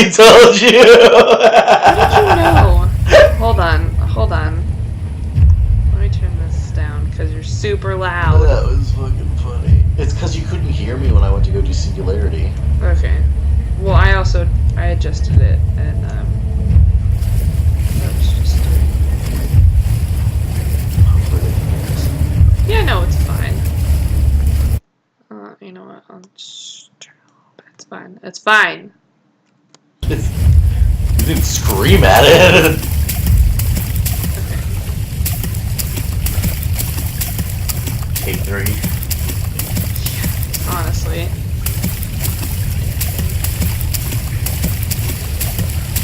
I told you! How did you know? Hold on. Let me turn this down, because you're super loud. That was fucking funny. It's because you couldn't hear me when I went to go do Singularity. Okay. Well, I adjusted it, and, that was just... Yeah, no, it's fine. You know what, I'll just turn it off. It's fine. It's fine! You didn't scream at it! Okay. Take 3. Honestly.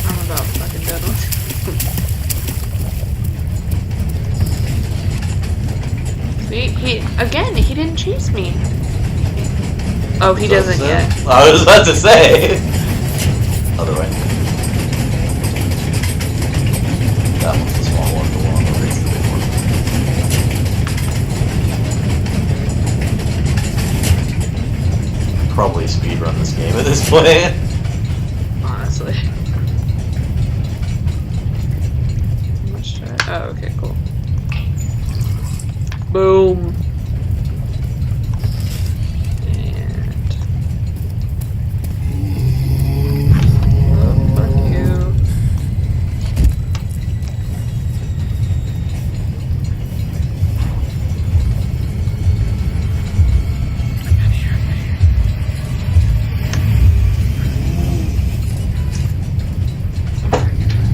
I'm about fucking done with See, he didn't chase me. Oh, he doesn't yet. I was about to say. Other way. That one's the small one, the one over it's the big one. Probably speedrun this game at this point. Honestly. How much should I... Oh, okay, cool. Boom. And... Oh, fuck you.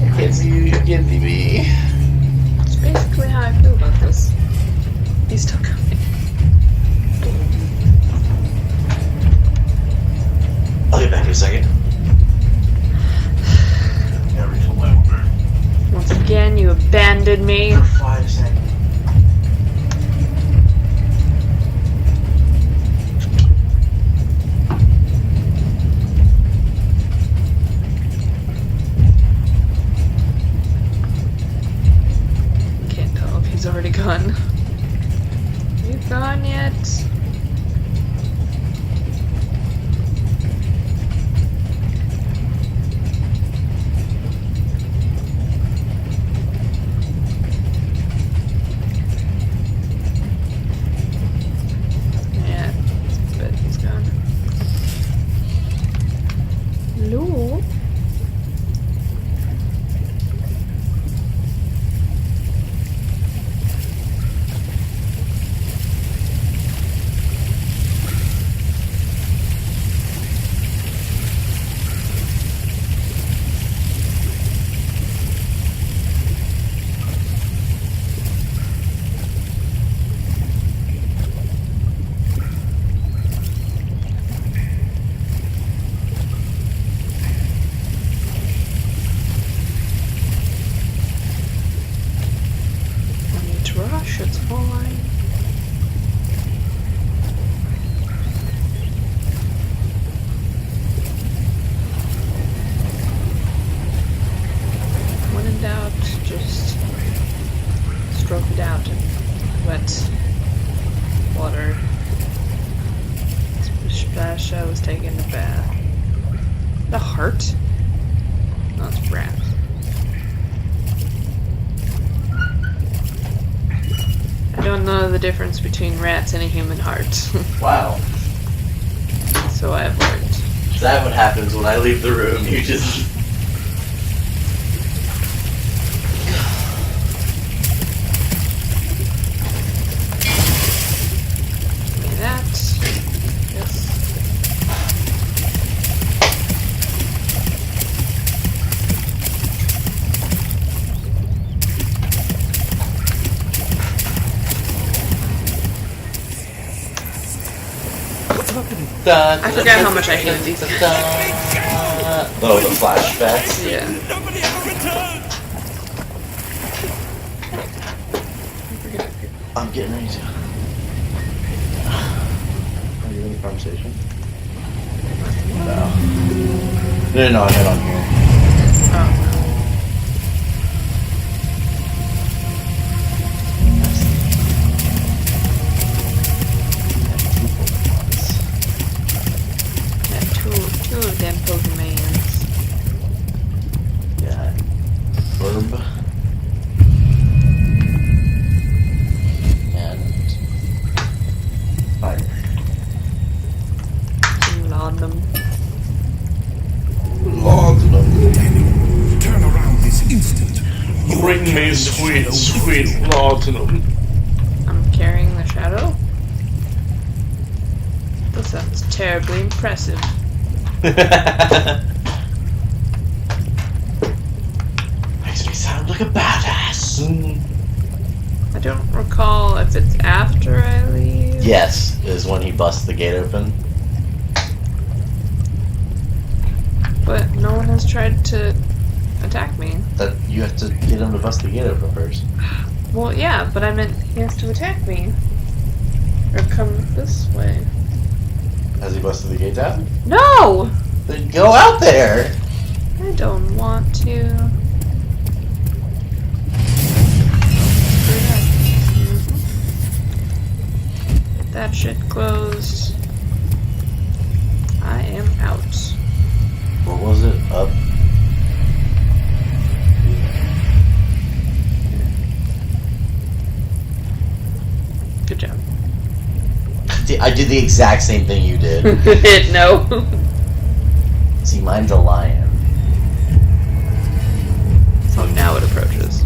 I can't see you can't see me. That's basically how I feel about this. He's still coming. I'll get back in a second. Gotta refill my water. Once again, you abandoned me. For 5 seconds. Can't tell if he's already gone. You gone yet? Yeah, I bet he's gone. Hello? Rush, it's fine. When in doubt, just stroke it out in wet water. Splash, I was taking a bath. The heart? No, it's wrapped. I don't know the difference between rats and a human heart. Wow. So I've learned. Is that what happens when I leave the room? You just... Give me that. Yes. I forgot how much I hate these guys. Oh, the flashbacks. Yeah. I'm getting ready to. Are you in the conversation? No. No, I had on here. Oh. Two of them Pokemans. you sweet, sweet laudanum. I'm carrying the shadow? That sounds terribly impressive. Makes me sound like a badass. I don't recall if it's after I leave. Yes, is when he busts the gate open. But no one has tried to attack me. That you have to get him to bust the gate open first. Well, yeah, but I meant he has to attack me. Or come this way. Has he busted the gate down? No! Then go out there! I don't want to. Get that shit closed. I am out. What was it? Up? Good job. I did the exact same thing you did. No. See, mine's a lion. So now it approaches.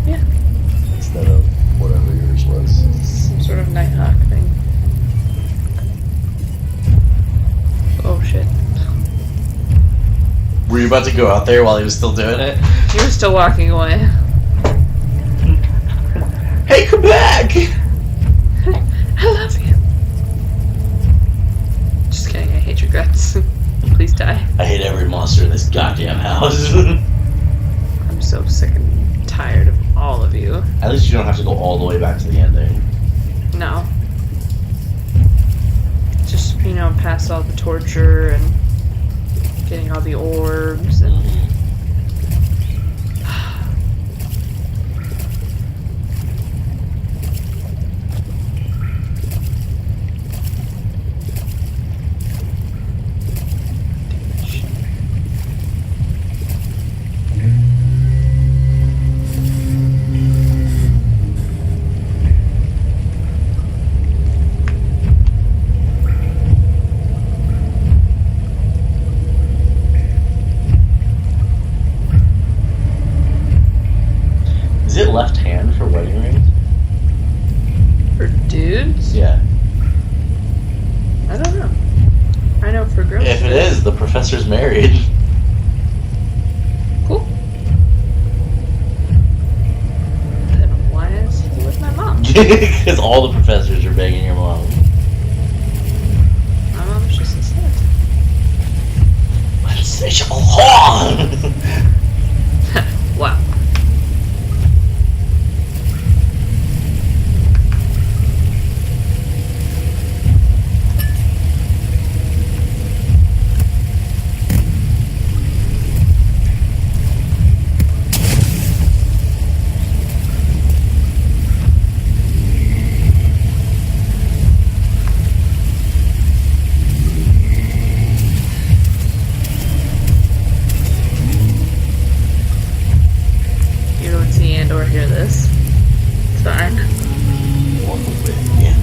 Yeah. Instead of whatever yours was. Some sort of Nighthawk thing. Oh shit. Were you about to go out there while he was still doing it? You were still walking away. Hey, come back! I love you. Just kidding, I hate your guts. Please die. I hate every monster in this goddamn house. I'm so sick and tired of all of you. At least you don't have to go all the way back to the ending. No. Just, past all the torture and getting all the orbs and... Is it left hand for wedding rings? For dudes? Yeah. I don't know. I know for girls. If it is, the professor's married. Cool. Then why is he with my mom? Because all the professors are begging your mom. My mom's just a slut. Insatiable whore! Wow. Or hear this. It's fine. Yeah.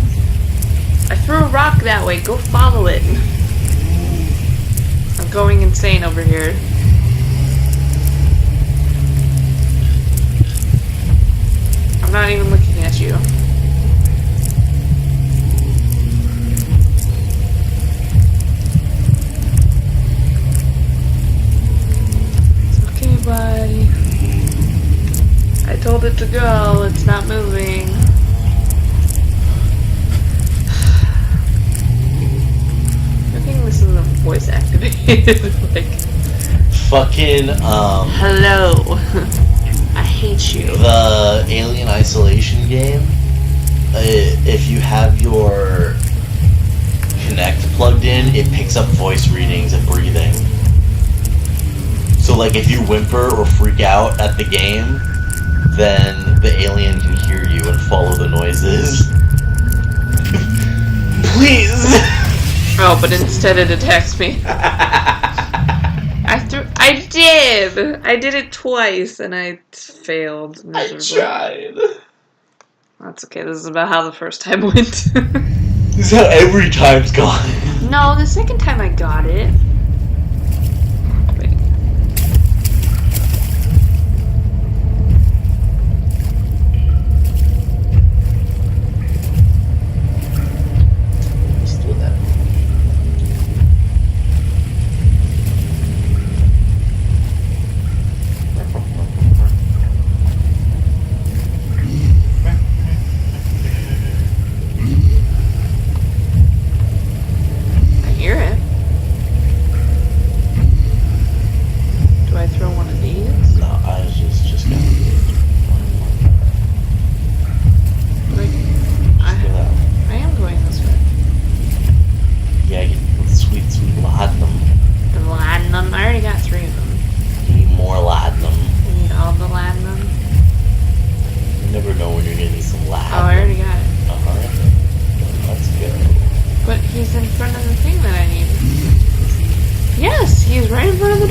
I threw a rock that way. Go follow it. I'm going insane over here. I'm not even looking at you. It's okay, buddy. I told it to go, it's not moving. I think this isn't voice activated. Like, Fucking, hello. I hate you. the Alien Isolation game, if you have your Kinect plugged in, it picks up voice readings and breathing. So, like, if you whimper or freak out at the game, then the alien can hear you and follow the noises. Please! Oh, but instead it attacks me. I did it twice and I failed miserably. I tried. That's okay, this is about how the first time went. This is how every time's gone. No, the second time I got it.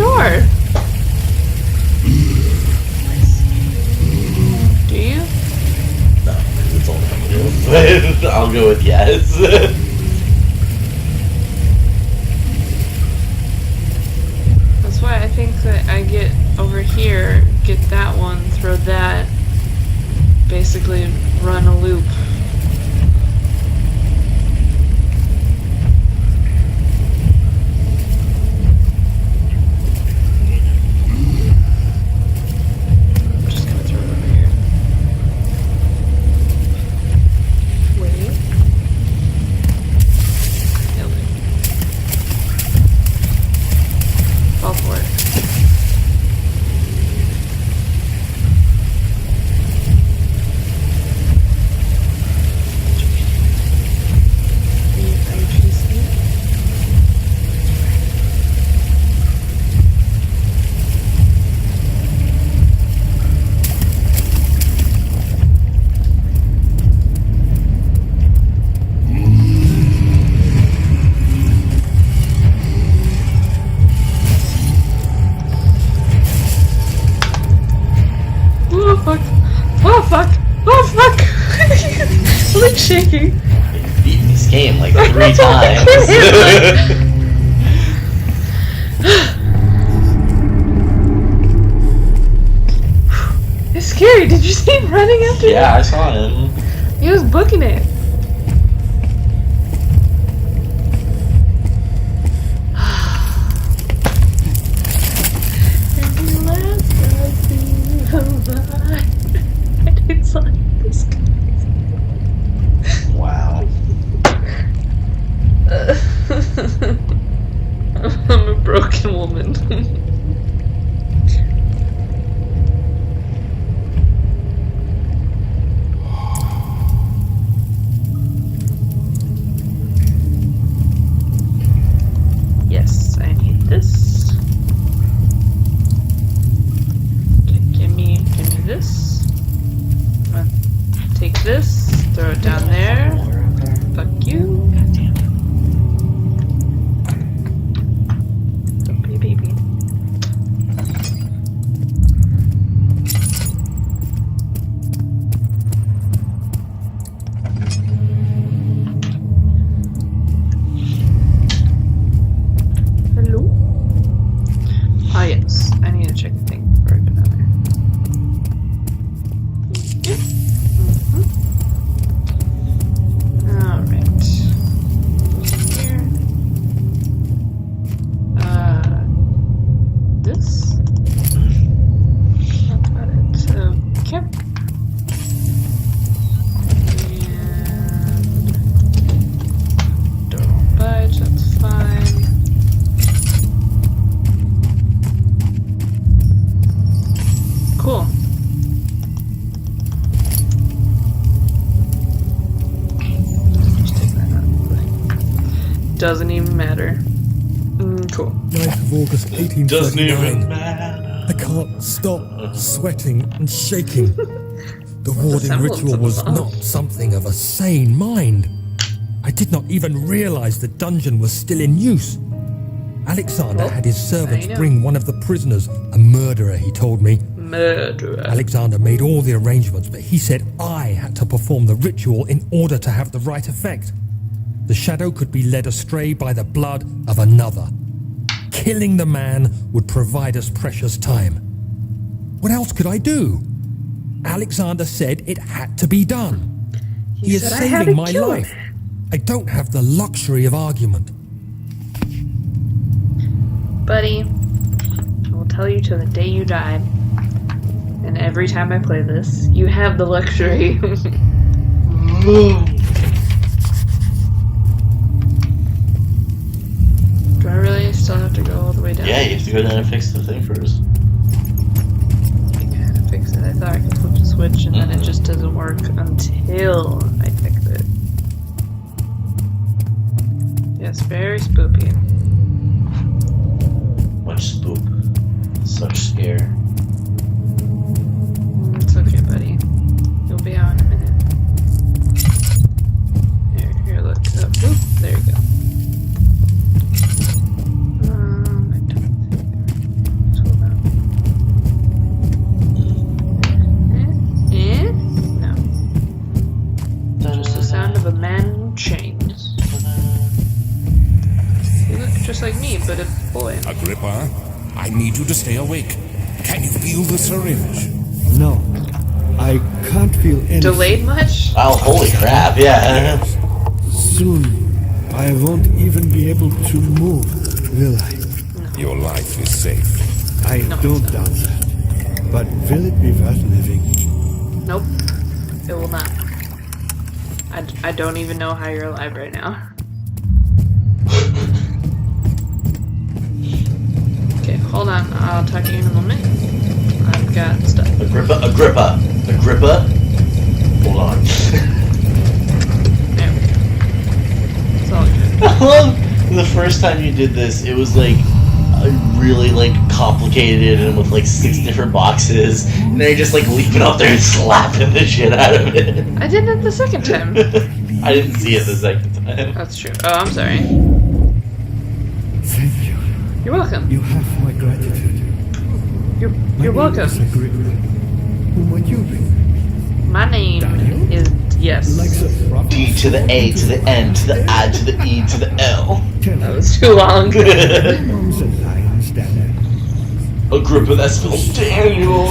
door. Do you? No, because it's only coming to. I'll go with yes. That's why I think that I get over here, get that one, throw that, basically run a loop. I'm just gonna throw it over here. Wait. Nailed it. Fall for it. Are you chasing it? Oh fuck! Oh fuck! Oh fuck! I'm like shaking. You've beaten this game like 3 times. It's scary. Did you see him running after me? Yeah, I saw him. He was booking it. Every last I it's like this. Wow. I'm a broken woman. Yes, I need this. Okay, give me this. I'm gonna take this, throw it down there. Fuck you. God damn it. Don't be a baby. Hello? Ah, yes. I need to check the thing before I go down there. Thank you. Alright. Here. This? That's about it. Okay. And door won't budge, that's fine. Cool. Just take that out. Doesn't even matter. Cool. 9th of August, Doesn't even 1839. matter. I can't stop sweating and shaking. The warding semblance ritual of was love. not something of a sane mind. I did not even realize the dungeon was still in use. Alexander Well, had his servants now you know. bring one of the prisoners, a murderer, he told me. Murderer. Alexander made all the arrangements, but he said I had to perform the ritual in order to have the right effect. The shadow could be led astray by the blood of another. Killing the man would provide us precious time. What else could I do? Alexander said it had to be done. He is said I had saving to my kill life. him. I don't have the luxury of argument. Buddy, I will tell you till the day you die. And every time I play this, you have the luxury. Do I really still have to go all the way down? Yeah, you have to go down and fix the thing first. I gotta fix it. I thought I could flip the switch and then it just doesn't work until I fix it. Yes, very spoopy. Much spook. Such scare. It's okay, buddy. You'll be out in a minute. Here, look. Oop, there you go. I don't think Papa. I need you to stay awake. Can you feel the syringe? No, I can't feel anything. Delayed much? Oh, holy crap, yeah. Soon, I won't even be able to move, will I? Your life is safe. I don't doubt that. But will it be worth living? Nope. It will not. I don't even know how you're alive right now. Okay, hold on. I'll talk to you in a moment. I've got stuff. Agrippa. Hold on. There we go. It's all good. I love the first time you did this, it was like really like complicated and with like 6 different boxes. And now you're just like leaping up there and slapping the shit out of it. I did it the second time. I didn't see it the second time. That's true. Oh, I'm sorry. Thank you. You're welcome. You have my gratitude. You're welcome. Who might you be? My name is yes. Like the prophet? D to the A to the N to the I to the E to the L. That was too long. Moms and lions, Daniel. Agrippa, that's spelled Daniel.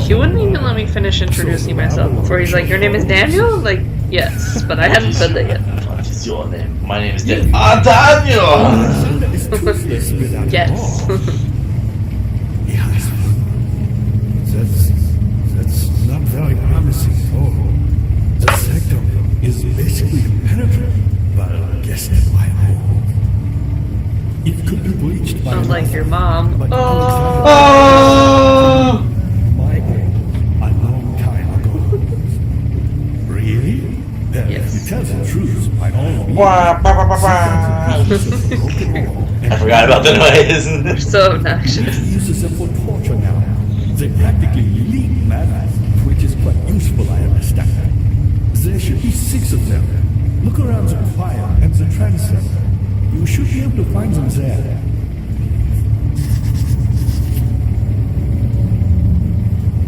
He wouldn't even let me finish introducing myself before he's like, "Your name is Daniel?" Like, yes, but I hadn't said that yet. What is your name? My name is Daniel. Daniel! It's toothless without Yes. a ball. Yes. That's not very promising at all. The sectum is basically impenetrable, but guess why not? It could be breached by Sounds like your mom. but Oh, my own a long time ago. Really? Then Yes. if you tell the truth, by all means. I forgot about the noise. so obnoxious. He uses them for torture now. They practically leak madness, which is quite useful, I understand. There should be 6 of them. Look around the choir and the transept. You should be able to find them there.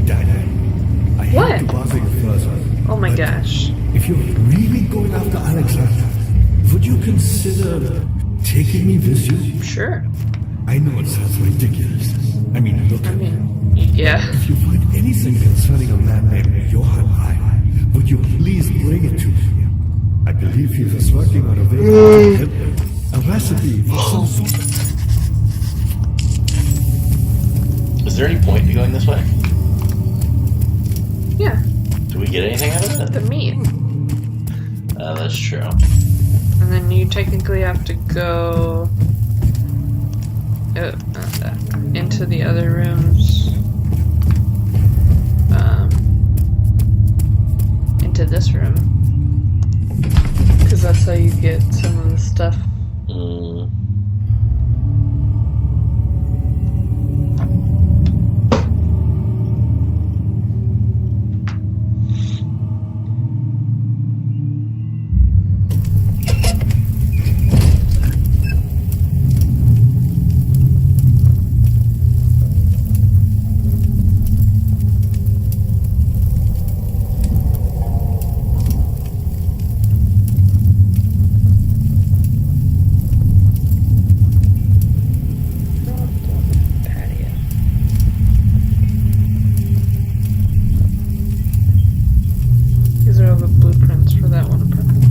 Daniel, I hate to What? bother you further. Oh my but gosh. If you're really going after Alexander, would you consider taking me with you? Sure. I know it sounds ridiculous. I mean, look I at me. mean, yeah. If you find anything concerning a man named Johann I, would you please bring it to me? I believe he was working on a recipe for some soup. Is there any point to going this way? Yeah. Do we get anything out of The it? meat. That's true. And then you technically have to go into the other rooms. Into this room. Because that's how you get some of the stuff. Mm. Patio. These are all the blueprints for that one apartment.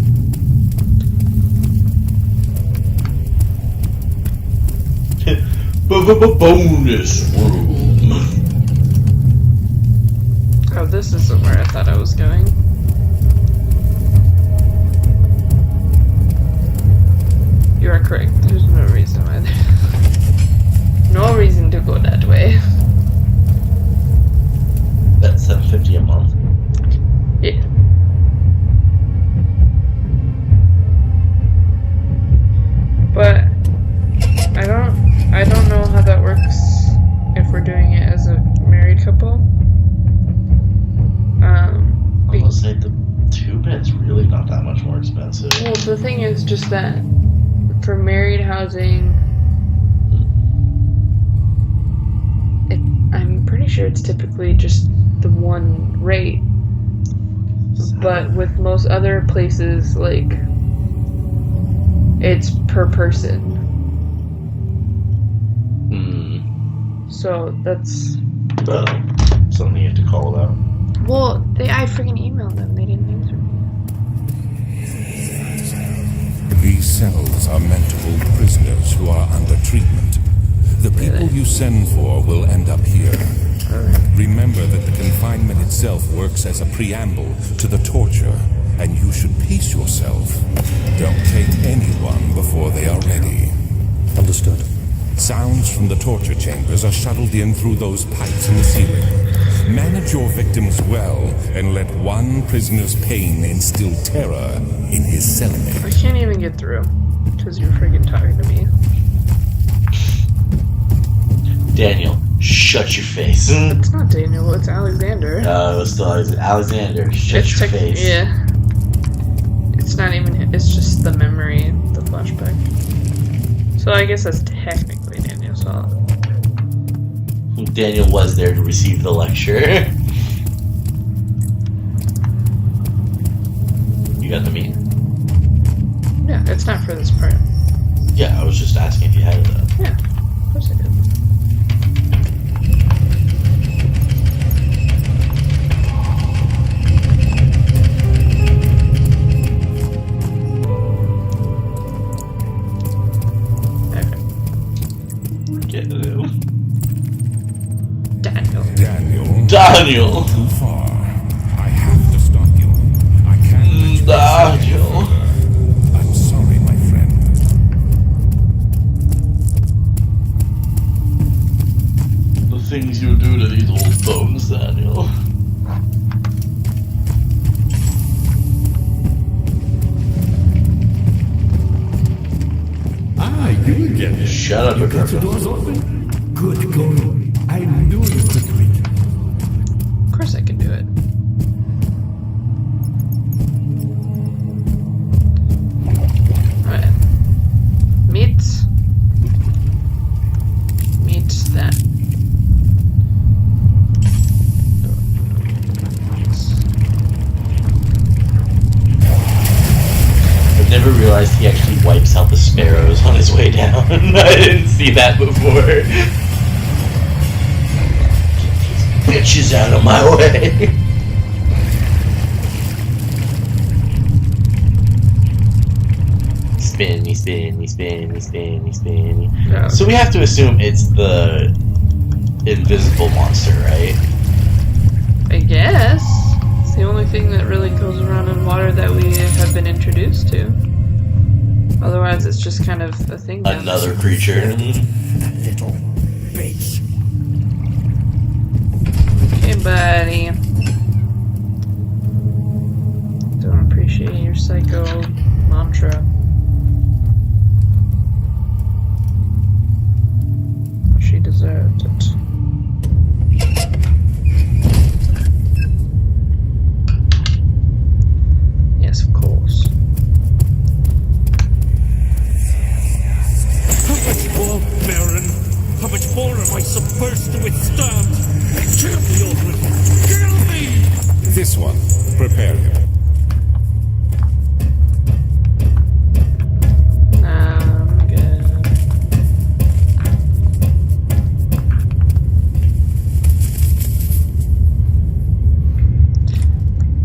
Bonus room. Oh, this isn't where I thought I was going. You are correct. There's no reason why no reason to go that way. That's $7.50 a month. Yeah. But I don't know how that works if we're doing it as a married couple. I will say the 2-bed's really not that much more expensive. Well, the thing is just that for married housing, I'm pretty sure it's typically just the one rate. But with most other places, like, it's per person. So that's... Something you have to call about. Well, I freaking emailed them. They didn't answer me. These cells are meant to hold prisoners who are under treatment. The people you send for will end up here. Remember that the confinement itself works as a preamble to the torture, and you should pace yourself. Don't take anyone before they are ready. Understood. Sounds from the torture chambers are shuttled in through those pipes in the ceiling. Manage your victims well, and let one prisoner's pain instill terror in his cellmate. I can't even get through, because you're freaking talking to me. Daniel, shut your face. It's not Daniel, it's Alexander. It's still Alexander. Shut your face. Yeah. It's not even, it's just the memory, the flashback. So I guess that's technically Daniel, so... Daniel was there to receive the lecture. You got the meme? Yeah, it's not for this part. Yeah, I was just asking if you had it though. Yeah, of course I did. Daniel! Too far. I have to stop you. I can't let you Daniel! I'm sorry, my friend. The things you do to these old bones, Daniel. You again. Shut up, You got the doors open? Good going. I knew you could do it. Of course I can do it. Alright. Meet that. I've never realized he actually wipes out the sparrows on his way down. I didn't see that before. Get these bitches out of my way. Spinny. Yeah. So we have to assume it's the invisible monster, right? I guess. It's the only thing that really goes around in water that we have been introduced to. Otherwise, it's just kind of a thing. Now. Another creature. Little bitch. Hey, buddy. Don't appreciate your psycho mantra. She deserved it. Yes, of course. How much more, Baron? How much more am I supposed to withstand? Kill me already! Kill me! This one. Prepare him. I'm good.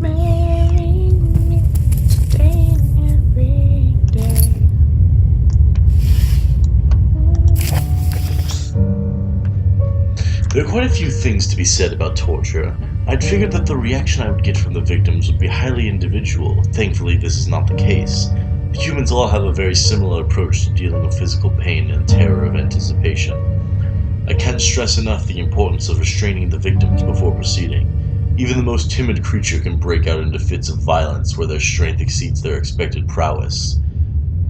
Marry me today and every day. There are quite a few things to be said about torture. I'd figured that the reaction I would get from the victims would be highly individual. Thankfully, this is not the case. The humans all have a very similar approach to dealing with physical pain and terror of anticipation. I can't stress enough the importance of restraining the victims before proceeding. Even the most timid creature can break out into fits of violence where their strength exceeds their expected prowess.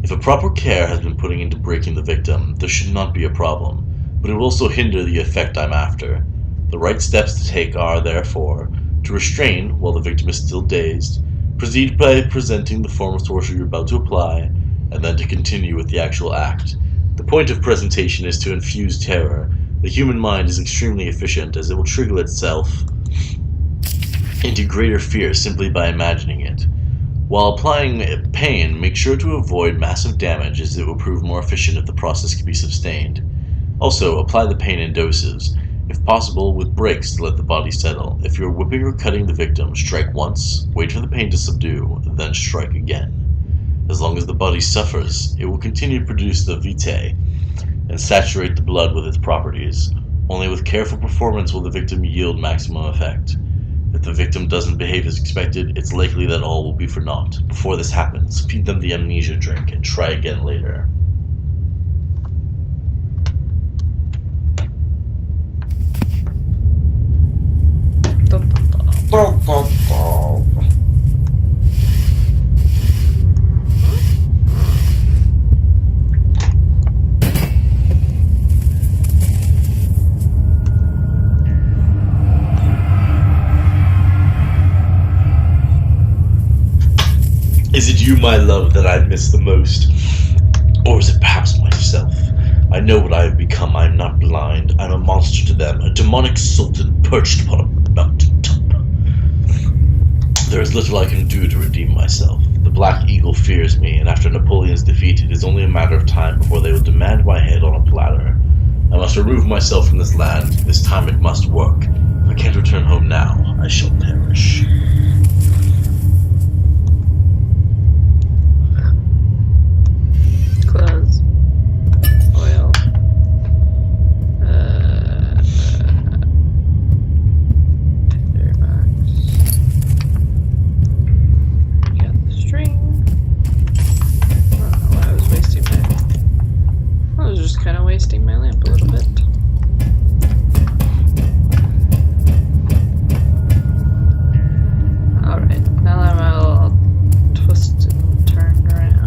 If a proper care has been put into breaking the victim, there should not be a problem, but it will also hinder the effect I'm after. The right steps to take are, therefore, to restrain while the victim is still dazed, proceed by presenting the form of torture you're about to apply, and then to continue with the actual act. The point of presentation is to infuse terror. The human mind is extremely efficient, as it will trigger itself into greater fear simply by imagining it. While applying pain, make sure to avoid massive damage, as it will prove more efficient if the process can be sustained. Also, apply the pain in doses, if possible with breaks to let the body settle. If you're whipping or cutting the victim, strike once, wait for the pain to subdue, then strike again. As long as the body suffers, it will continue to produce the vitae and saturate the blood with its properties. Only with careful performance will the victim yield maximum effect. If the victim doesn't behave as expected, it's likely that all will be for naught. Before this happens, feed them the amnesia drink and try again later. Is it you, my love, that I miss the most? Or is it perhaps myself? I know what I have become. I am not blind. I am a monster to them, a demonic sultan perched upon a mountain top. There is little I can do to redeem myself. The Black Eagle fears me, and after Napoleon's defeat, it is only a matter of time before they will demand my head on a platter. I must remove myself from this land. This time it must work. If I can't return home now, I shall perish. Clothes. Oil. Tinder box. Got the string. I don't know why I was wasting my... I was just kind of wasting my lamp a little bit. Alright, now that I'm all twisted and turned around.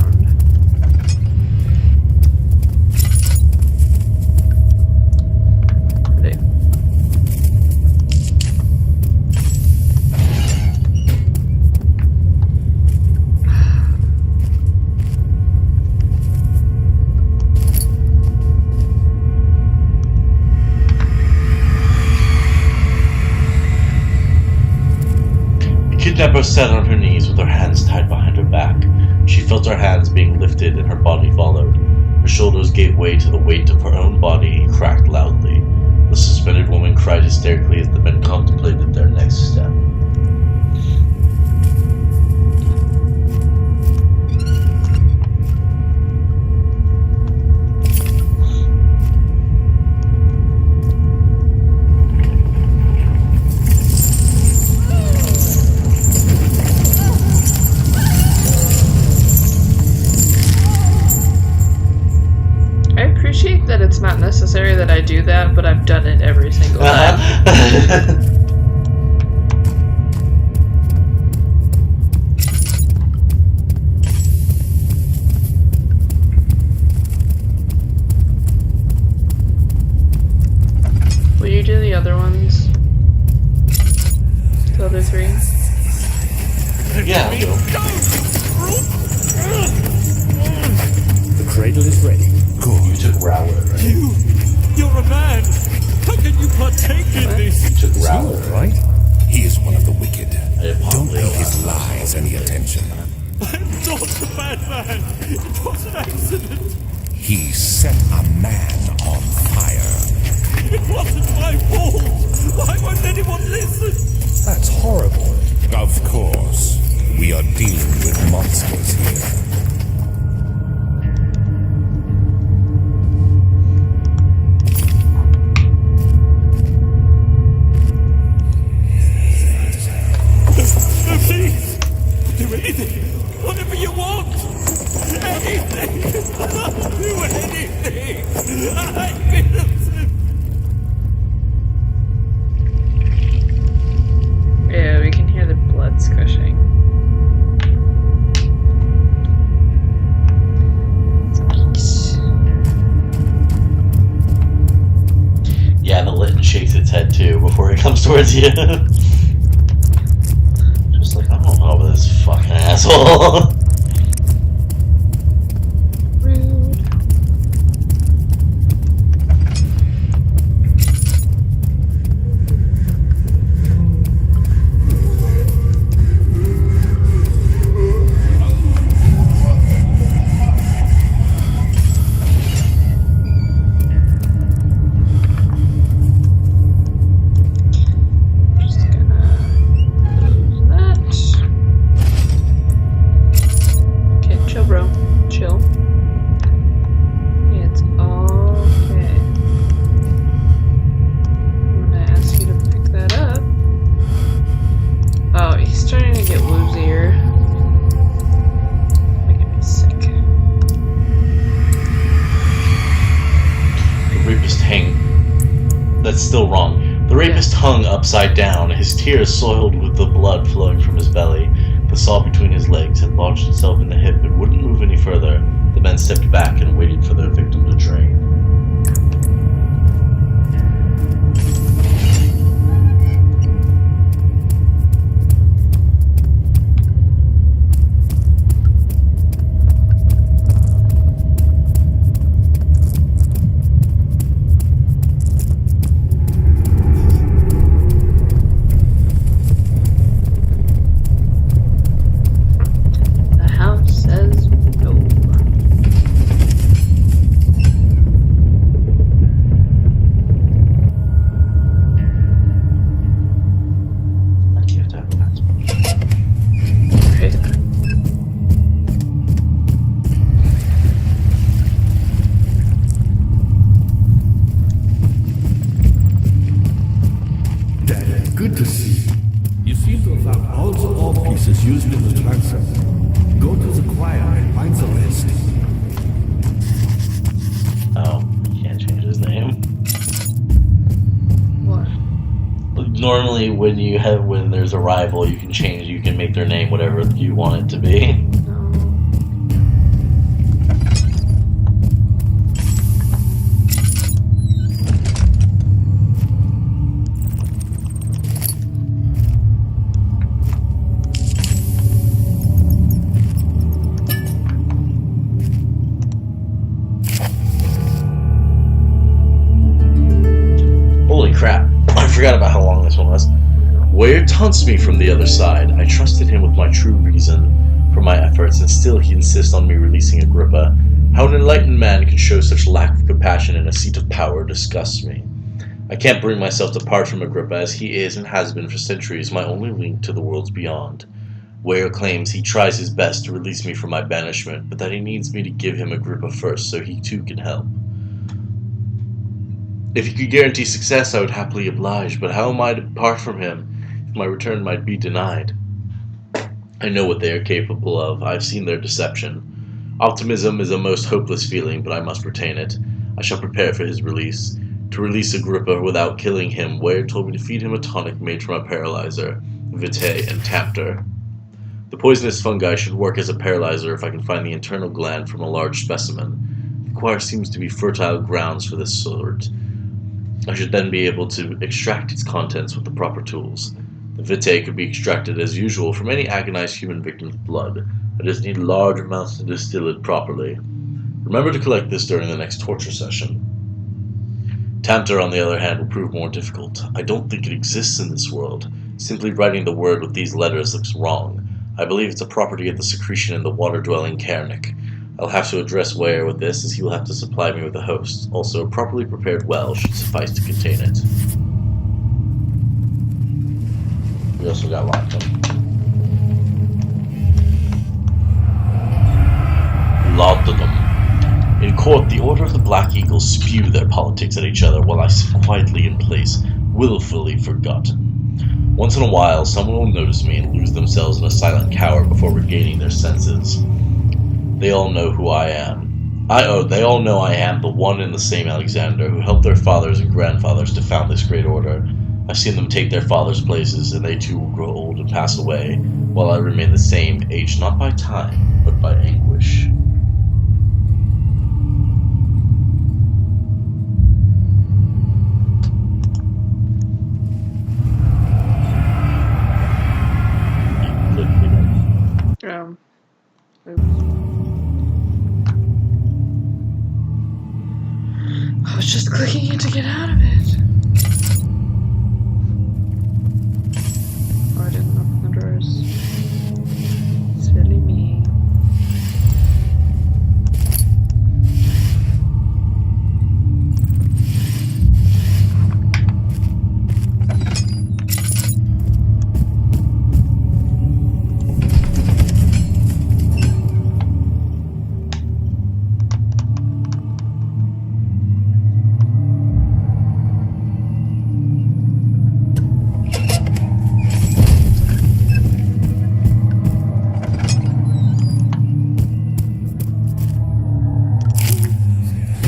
The kidnapper sat on her knees with her hands tied behind her back. She felt her hands being lifted and her body followed. Her shoulders gave way to the weight of her own body and cracked loudly. The suspended woman cried hysterically as the men contemplated their next step. That it's not necessary that I do that, but I've done it every single time. Will you do the other ones? The other three? Yeah, I'll go. The cradle is ready. You took Rowler, right? You're a man! How can you partake in this? You took Rowler, Right? He is one of the wicked. I Don't pay apologize. his lies any attention. I'm not a bad man! It was an accident! He set a man on fire. It wasn't my fault! Why won't anyone listen? That's horrible. Of course, we are dealing with monsters here. No, please! Do anything! Whatever you want! Anything! I'll do anything! I'm innocent! Yeah, we can hear the blood squishing. Yeah, the Litten shakes its head too before it comes towards you. Just like, I don't know about this fucking asshole. Rude. still wrong. The rapist hung upside down, his tears soiled with the blood flowing from his belly. The saw between his legs had lodged itself in the hip and wouldn't move any further. The men stepped back and waited for their victim to drain. The house says no. You have to have a passport. Right. Daddy, good to see you. You seem to have found all the ore pieces used in the transom. Go to the choir and find the rest. Oh, you can't change his name. What? Normally, when there's a rival, you can make their name whatever you want it to be. No. Holy crap, I forgot about how long this one was. Ware taunts me from the other side. I trusted him with my true reason for my efforts, and still he insists on me releasing Agrippa. How an enlightened man can show such lack of compassion in a seat of power disgusts me. I can't bring myself to part from Agrippa, as he is and has been for centuries my only link to the worlds beyond. Ware claims he tries his best to release me from my banishment, but that he needs me to give him Agrippa first so he too can help. If he could guarantee success, I would happily oblige, but how am I to part from him if my return might be denied? I know what they are capable of. I've seen their deception. Optimism is a most hopeless feeling, but I must retain it. I shall prepare for his release. To release Agrippa without killing him, Ware told me to feed him a tonic made from a paralyzer, vitae and Tapter. The poisonous fungi should work as a paralyzer if I can find the internal gland from a large specimen. The choir seems to be fertile grounds for this sort. I should then be able to extract its contents with the proper tools. The vitae could be extracted as usual from any agonized human victim's blood. I just need large amounts to distill it properly. Remember to collect this during the next torture session. Tamter, on the other hand, will prove more difficult. I don't think it exists in this world. Simply writing the word with these letters looks wrong. I believe it's a property of the secretion in the water-dwelling Karnak. I'll have to address Ware with this, as he will have to supply me with a host. Also, a properly prepared well should suffice to contain it. We also got laudanum. Laudanum. In court, the Order of the Black Eagles spew their politics at each other while I sit quietly in place, willfully forgotten. Once in a while, someone will notice me and lose themselves in a silent cower before regaining their senses. They all know who I am. They all know I am the one and the same Alexander who helped their fathers and grandfathers to found this great order. I've seen them take their fathers' places, and they too will grow old and pass away, while I remain the same, aged not by time, but by anguish. I was just clicking it to get out of it. Oh, I didn't open the drawers. Silly me.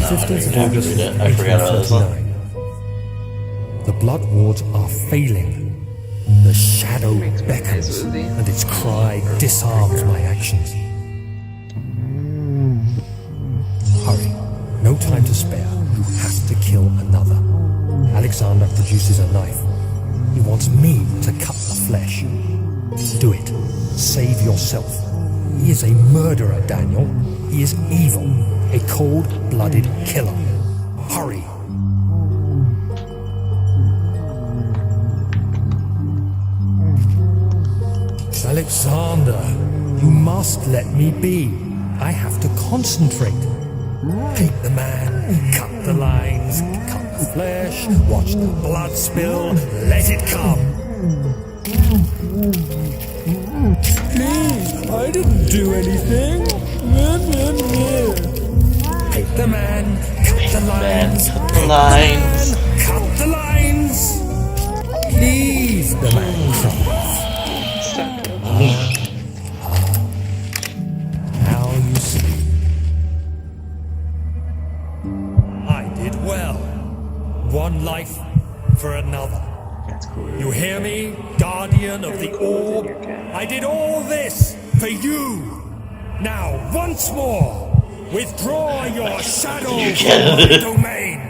Sisters I forgot about this one. The blood wards are failing. The shadow Makes my eyes beckons, woozy. and its cry disarms my actions. Hurry. No time to spare. You have to kill another. Alexander produces a knife. He wants me to cut the flesh. Do it. Save yourself. He is a murderer, Daniel. He is evil. A cold-blooded killer. Hurry. Alexander, you must let me be. I have to concentrate. Take the man, cut the lines, cut the flesh, watch the blood spill, let it come. Please, I didn't do anything. Take the man, cut the lines, cut the lines. cut the lines. Please, the man cries. Stop it. Now you see. I did well. One life for another. That's cool. You hear me, guardian of the orb? I did all this for you. Now, once more, withdraw your shadow from my domain.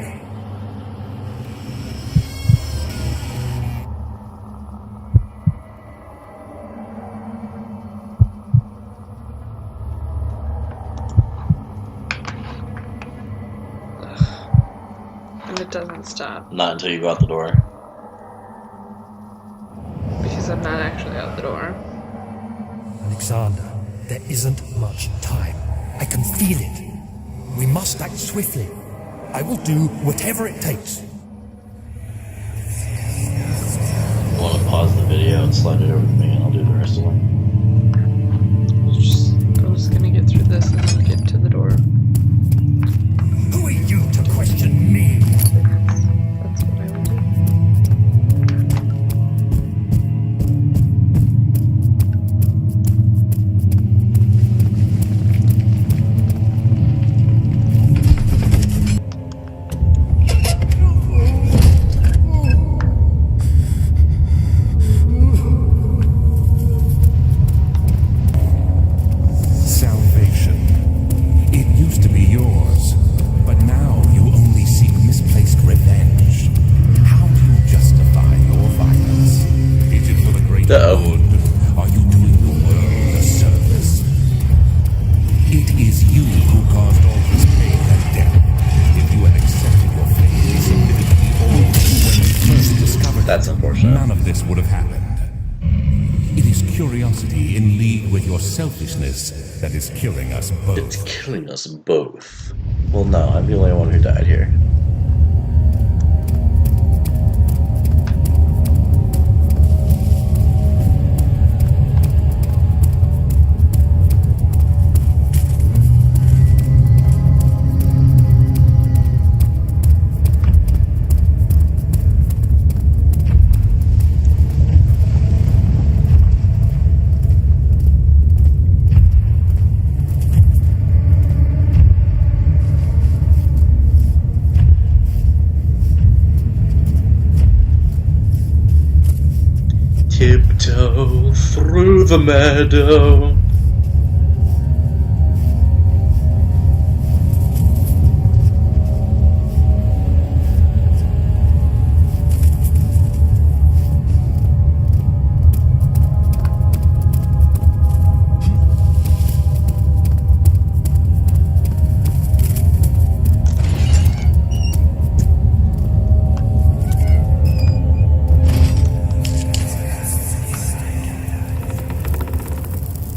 And it doesn't stop Not until you go out the door. because I'm not actually out the door. Alexander, there isn't much time. I can feel it. We must act swiftly. I will do whatever it takes. I want to pause the video and slide it over to me, and I'll do the rest of it. I'm just gonna get through this and then get to the door. Who are you to question me? That's what I would do. Salvation. It used to be yours, but now you only seek misplaced revenge. How do you justify your violence? Is it for the greater Uh-oh. good? Are you doing the world a service? It is you who caused all this pain and death. If you had accepted your fate and submitted to the orb when you first discovered That's it, unfortunate. none of this would have happened. It is curiosity in league with your selfishness that is killing us both. It's killing us both. Well, no, I'm the only one who died here. Tiptoe through the meadow.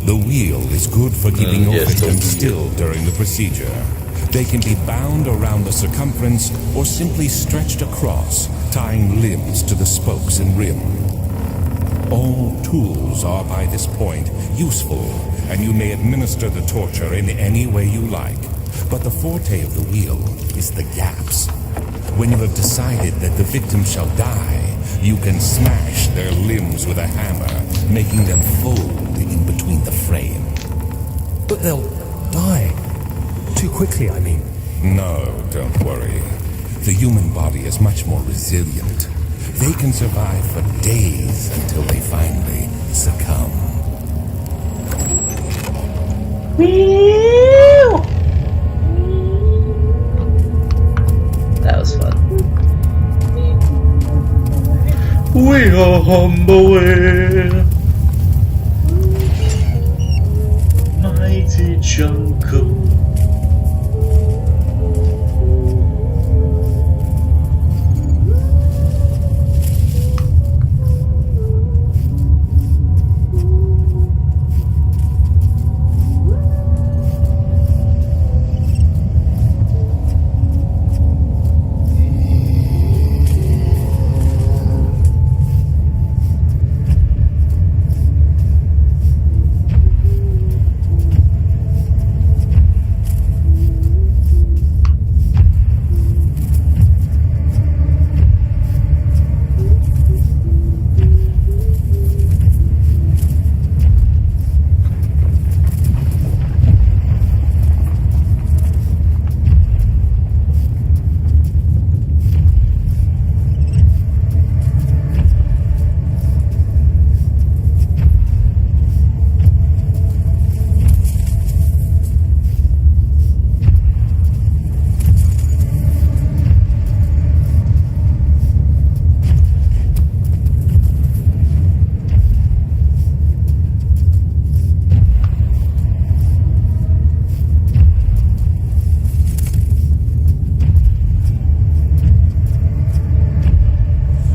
The wheel is good for keeping your yes, victims the still during the procedure. They can be bound around the circumference or simply stretched across, tying limbs to the spokes and rim. All tools are by this point useful, and you may administer the torture in any way you like. But the forte of the wheel is the gaps. When you have decided that the victim shall die, you can smash their limbs with a hammer, making them fold in between the frame. But they'll die. Too quickly, I mean. No, don't worry. The human body is much more resilient. They can survive for days until they finally succumb. That was fun. We are humble, mighty jungle.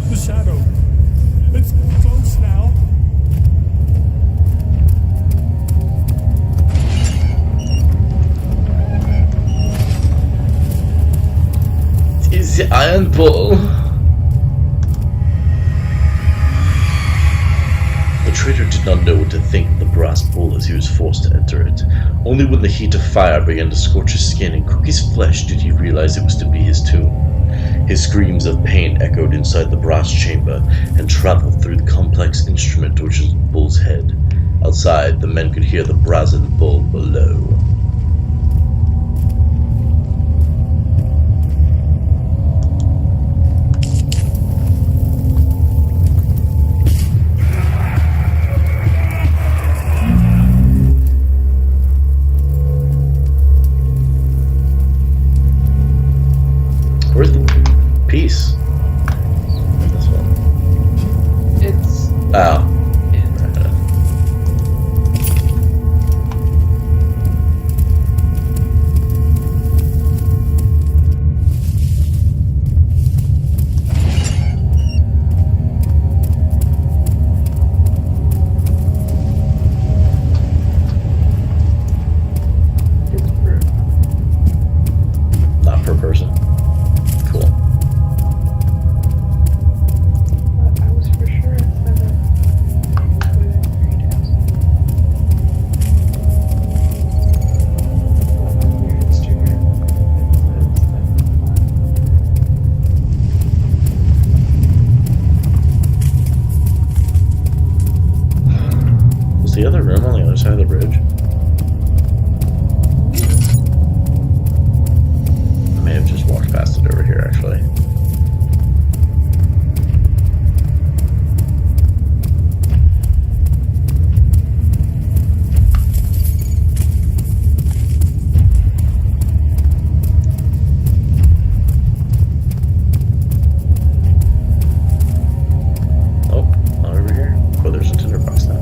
The shadow. It's close now. Is the iron ball? The traitor did not know what to think of the brass bowl as he was forced to enter it. Only when the heat of fire began to scorch his skin and cook his flesh did he realize it was to be his tomb. His screams of pain echoed inside the brass chamber and traveled through the complex instrument which was the bull's head. Outside, the men could hear the brazen bull below. Where's the piece? This one. It's Oh. it's for Not per person. Cool. I was for sure it said it. Put it in greenhouse. But on your Instagram, it says that. Was the other room on the other side of the bridge? I may have just walked past it over here, actually. Oh, not over here. Oh, there's a tinderbox now.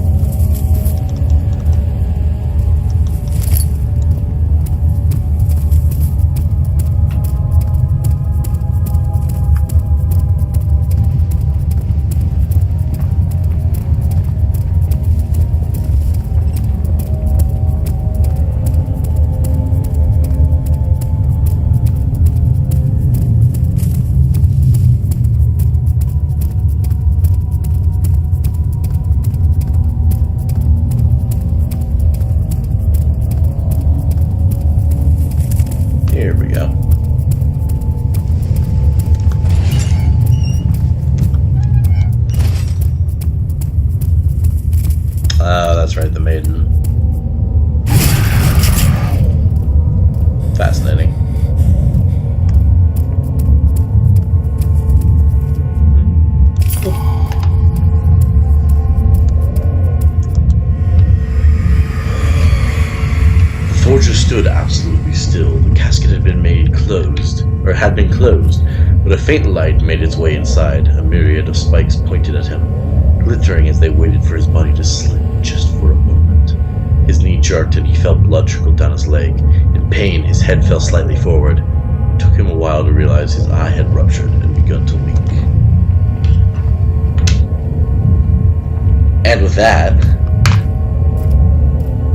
Here we go. Oh, that's right, the maiden. Fascinating. or had been closed, but a faint light made its way inside. A myriad of spikes pointed at him, glittering as they waited for his body to slip just for a moment. His knee jerked and he felt blood trickle down his leg. In pain, his head fell slightly forward. It took him a while to realize his eye had ruptured and begun to weep. And with that,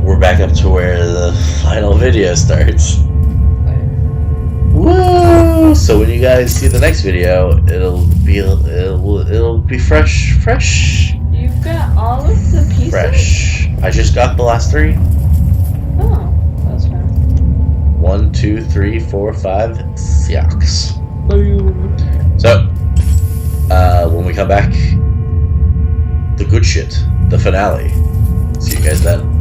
we're back up to where the final video starts. Woo! So when you guys see the next video, it'll be fresh. You've got all of the pieces? Fresh. I just got the last 3. Oh, that's fine. 1, 2, 3, 4, 5, 6. Boom. So, when we come back, the good shit, the finale. See you guys then.